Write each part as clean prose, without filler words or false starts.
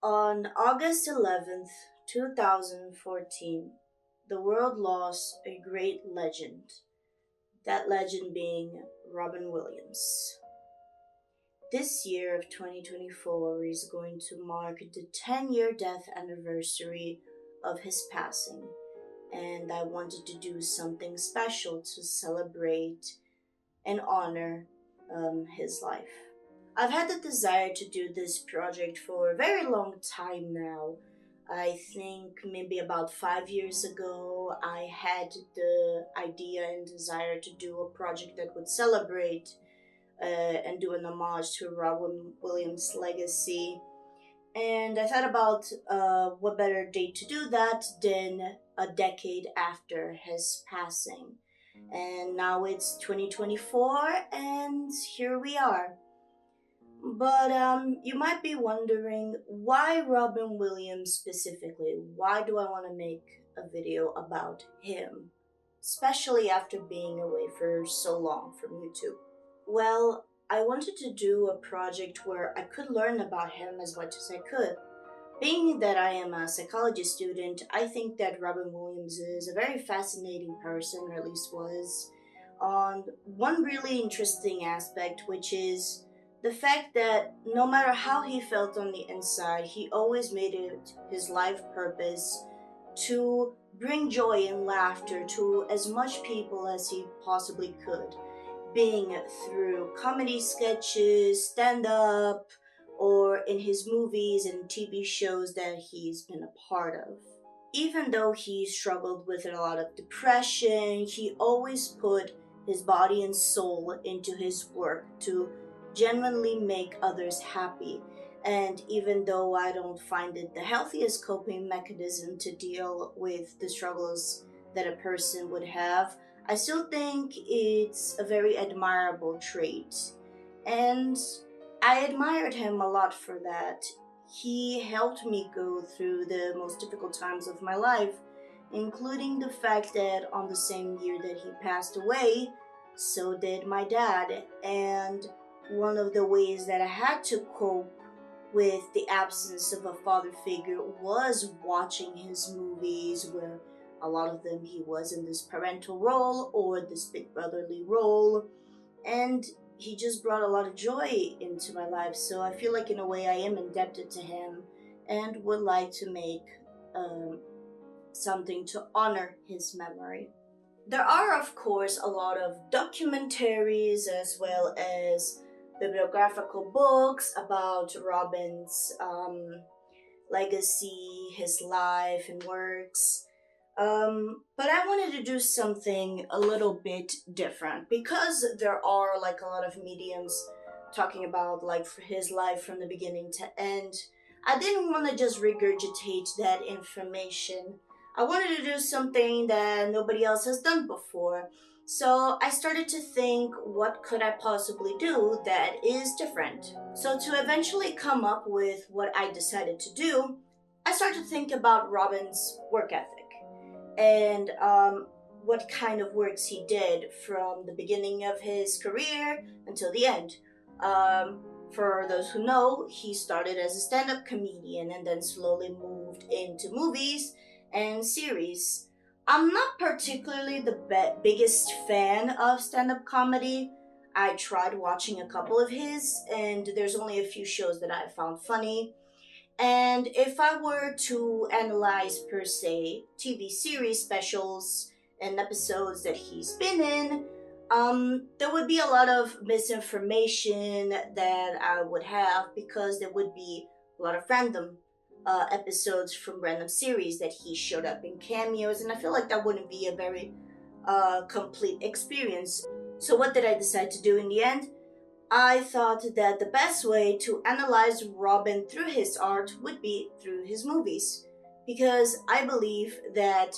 On August 11th, 2014, the world lost a great legend, that legend being Robin Williams. This year of 2024 is going to mark the 10-year death anniversary of his passing, and I wanted to do something special to celebrate and honor his life. I've had the desire to do this project for a very long time now. I think maybe about 5 years ago, I had the idea and desire to do a project that would celebrate and do an homage to Robin Williams' legacy. And I thought about what better date to do that than a decade after his passing. And now it's 2024, and here we are. But you might be wondering, why Robin Williams specifically? Why do I want to make a video about him? Especially after being away for so long from YouTube. Well, I wanted to do a project where I could learn about him as much as I could. Being that I am a psychology student, I think that Robin Williams is a very fascinating person, or at least was, on one really interesting aspect, which is the fact that no matter how he felt on the inside, he always made it his life purpose to bring joy and laughter to as much people as he possibly could, being through comedy sketches, stand up, or in his movies and TV shows that he's been a part of. Even though he struggled with a lot of depression, he always put his body and soul into his work to genuinely make others happy. And even though I don't find it the healthiest coping mechanism to deal with the struggles that a person would have, I still think it's a very admirable trait. And I admired him a lot for that. He helped me go through the most difficult times of my life, including the fact that on the same year that he passed away, so did my dad. And one of the ways that I had to cope with the absence of a father figure was watching his movies, where a lot of them he was in this parental role or this big brotherly role. And he just brought a lot of joy into my life. So I feel like, in a way, I am indebted to him and would like to make something to honor his memory. There are, of course, a lot of documentaries as well as bibliographical books about Robin's legacy, his life, and works. But I wanted to do something a little bit different because there are like a lot of mediums talking about like his life from the beginning to end. I didn't want to just regurgitate that information. I wanted to do something that nobody else has done before. So I started to think, what could I possibly do that is different? So to eventually come up with what I decided to do, I started to think about Robin's work ethic and what kind of works he did from the beginning of his career until the end. For those who know, he started as a stand-up comedian and then slowly moved into movies and series. I'm not particularly the biggest fan of stand-up comedy. I tried watching a couple of his, and there's only a few shows that I found funny. And if I were to analyze, per se, TV series specials and episodes that he's been in, there would be a lot of misinformation that I would have because there would be a lot of random episodes from random series that he showed up in cameos, and I feel like that wouldn't be a very complete experience. So what did I decide to do in the end? I thought that the best way to analyze Robin through his art would be through his movies. Because I believe that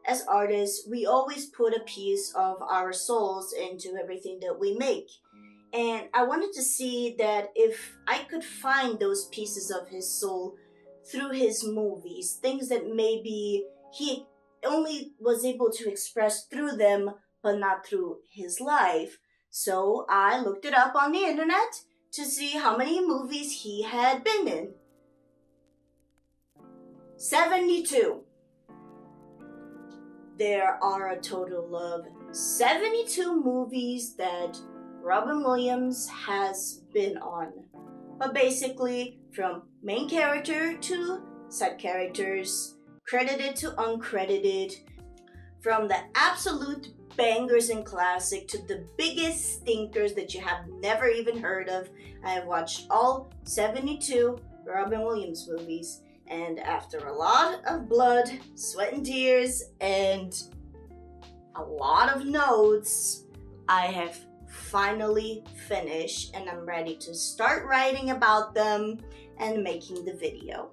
as artists, we always put a piece of our souls into everything that we make. And I wanted to see that if I could find those pieces of his soul through his movies, things that maybe he only was able to express through them, but not through his life. So I looked it up on the internet to see how many movies he had been in. 72. There are a total of 72 movies that Robin Williams has been on. But basically, from main character to side characters, credited to uncredited, from the absolute bangers and classic to the biggest stinkers that you have never even heard of, I have watched all 72 Robin Williams movies. And after a lot of blood, sweat and tears, and a lot of notes, I have finally finished and I'm ready to start writing about them and making the video.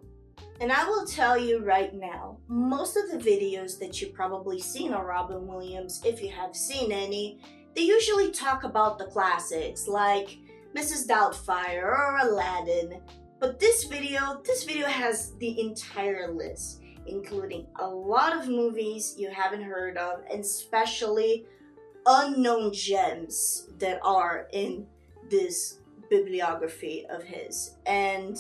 And I will tell you right now, most of the videos that you've probably seen on Robin Williams, if you have seen any, they usually talk about the classics like Mrs. Doubtfire or Aladdin. But this video has the entire list, including a lot of movies you haven't heard of, and especially unknown gems that are in this bibliography of his. And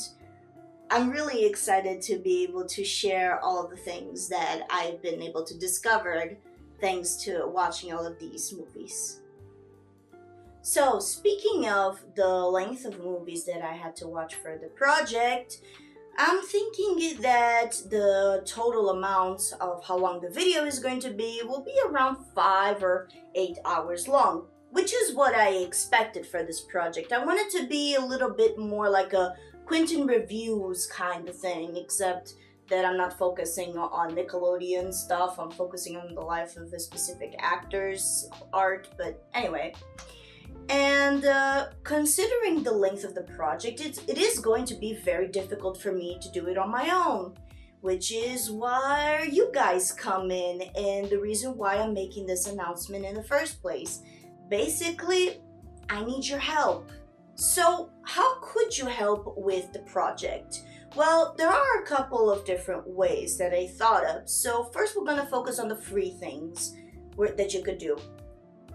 I'm really excited to be able to share all of the things that I've been able to discover thanks to watching all of these movies. So, speaking of the length of movies that I had to watch for the project, I'm thinking that the total amount of how long the video is going to be will be around 5 or 8 hours long, which is what I expected for this project. I want it to be a little bit more like a Quentin Reviews kind of thing, except that I'm not focusing on Nickelodeon stuff. I'm focusing on the life of a specific actor's art, but anyway. And considering the length of the project, it is going to be very difficult for me to do it on my own, which is why you guys come in and the reason why I'm making this announcement in the first place. Basically, I need your help. So how could you help with the project? Well, there are a couple of different ways that I thought of. So first we're going to focus on the free things that you could do.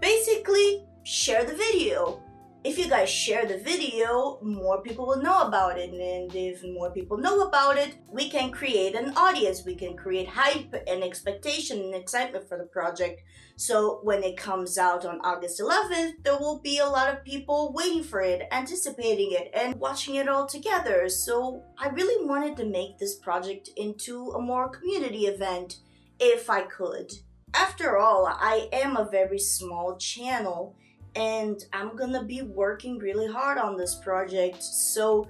Basically, share the video. If you guys share the video, more people will know about it, and if more people know about it, we can create an audience, we can create hype and expectation and excitement for the project. So when it comes out on August 11th, there will be a lot of people waiting for it, anticipating it, and watching it all together. So I really wanted to make this project into a more community event, if I could. After all, I am a very small channel, and I'm gonna be working really hard on this project, so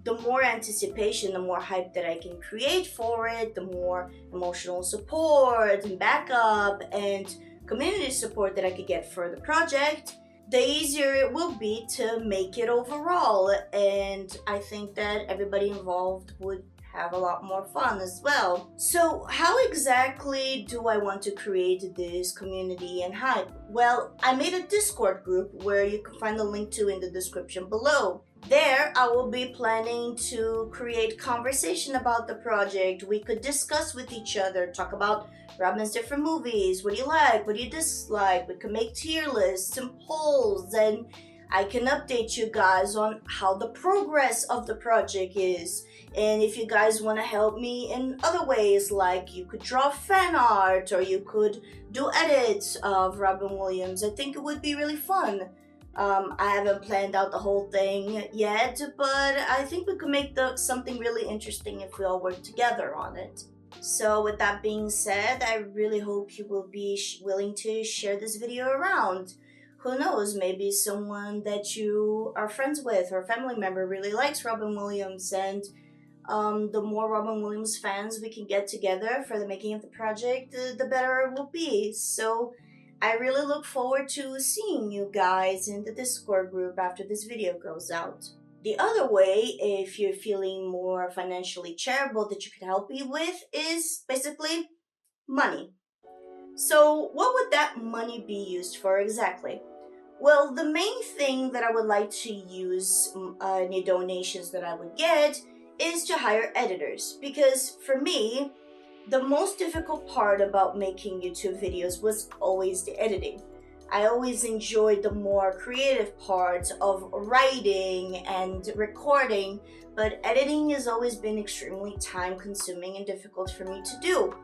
the more anticipation, the more hype that I can create for it, the more emotional support and backup and community support that I could get for the project, the easier it will be to make it overall. And I think that everybody involved would have a lot more fun as well. So how exactly do I want to create this community and hype? Well, I made a Discord group where you can find the link to in the description below. There, I will be planning to create conversation about the project. We could discuss with each other, talk about Robin's different movies. What do you like? What do you dislike? We can make tier lists and polls, and I can update you guys on how the progress of the project is. And if you guys want to help me in other ways, like you could draw fan art or you could do edits of Robin Williams, I think it would be really fun. I haven't planned out the whole thing yet, but I think we could make something really interesting if we all work together on it. So with that being said, I really hope you will be willing to share this video around. Who knows, maybe someone that you are friends with or a family member really likes Robin Williams, and the more Robin Williams fans we can get together for the making of the project, the better it will be. So I really look forward to seeing you guys in the Discord group after this video goes out. The other way, if you're feeling more financially charitable that you could help me with, is basically money. So what would that money be used for exactly? Well, the main thing that I would like to use any donations that I would get is to hire editors, because for me, the most difficult part about making YouTube videos was always the editing. I always enjoyed the more creative parts of writing and recording, but editing has always been extremely time consuming and difficult for me to do.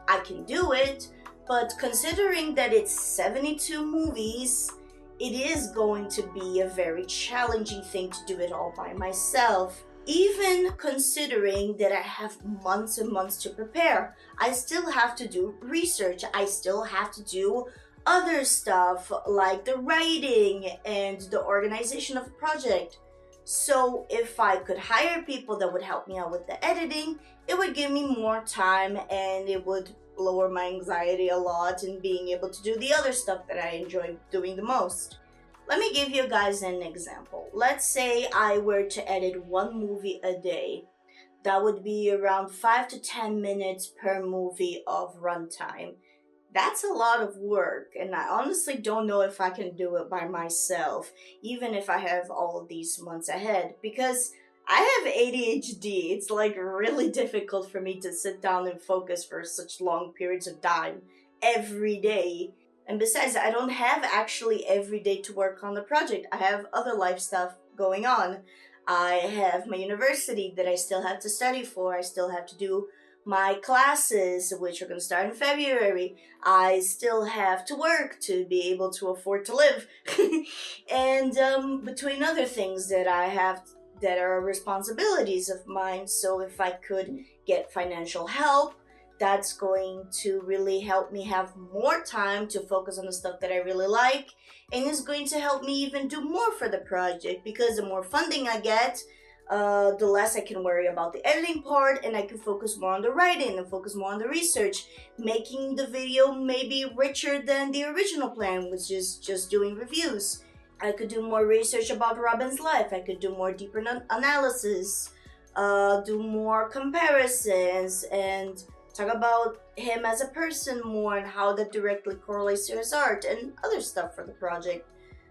I can do it, but considering that it's 72 movies, it is going to be a very challenging thing to do it all by myself. Even considering that I have months and months to prepare, I still have to do research. I still have to do other stuff like the writing and the organization of the project. So if I could hire people that would help me out with the editing, it would give me more time and it would lower my anxiety a lot in being able to do the other stuff that I enjoy doing the most. Let me give you guys an example. Let's say I were to edit one movie a day. That would be around 5 to 10 minutes per movie of runtime. That's a lot of work, and I honestly don't know if I can do it by myself, even if I have all of these months ahead, because I have ADHD. It's like really difficult for me to sit down and focus for such long periods of time every day. And besides, I don't have actually every day to work on the project. I have other life stuff going on. I have my university that I still have to study for. I still have to do my classes, which are going to start in February. I still have to work to be able to afford to live. And between other things that I have that are responsibilities of mine. So if I could get financial help, that's going to really help me have more time to focus on the stuff that I really like, and is going to help me even do more for the project, because the more funding I get, the less I can worry about the editing part, and I can focus more on the writing and focus more on the research, making the video maybe richer than the original plan, which is just doing reviews. I could do more research about Robin's life. I could do more deeper analysis, do more comparisons, and talk about him as a person more and how that directly correlates to his art and other stuff for the project.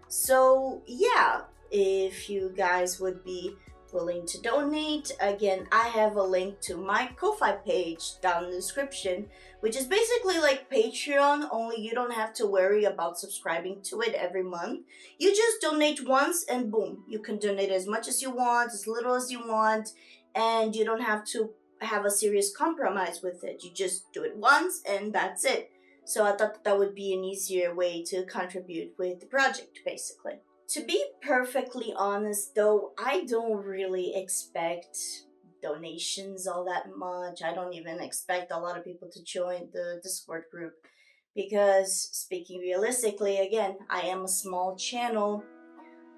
So yeah, if you guys would be willing to donate, again, I have a link to my Ko-Fi page down in the description, which is basically like Patreon, only you don't have to worry about subscribing to it every month. You just donate once and boom, you can donate as much as you want, as little as you want, and you don't have to have a serious compromise with it. You just do it once and that's it. So I thought that would be an easier way to contribute with the project, basically. To be perfectly honest though, I don't really expect donations all that much. I don't even expect a lot of people to join the Discord group, because speaking realistically, again, I am a small channel.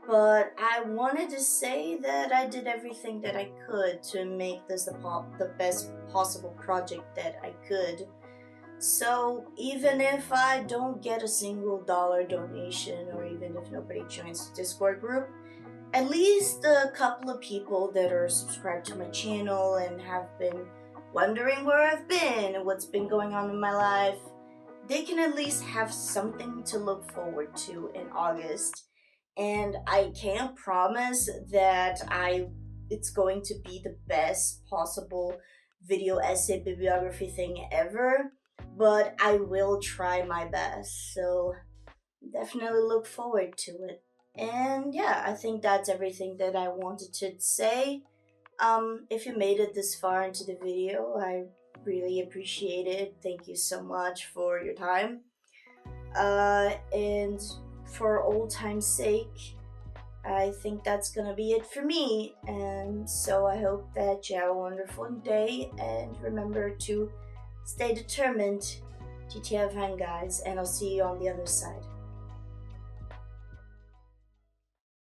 But I wanted to say that I did everything that I could to make this the best possible project that I could. So even if I don't get a single dollar donation, or even if nobody joins the Discord group, at least a couple of people that are subscribed to my channel and have been wondering where I've been and what's been going on in my life, they can at least have something to look forward to in August. And I can't promise that it's going to be the best possible video essay bibliography thing ever, but I will try my best. So definitely look forward to it. And yeah, I think that's everything that I wanted to say. If you made it this far into the video, I really appreciate it. Thank you so much for your time. And for old time's sake, I think that's gonna be it for me. And so I hope that you have a wonderful day, and remember to stay determined. GTFN, guys, and I'll see you on the other side.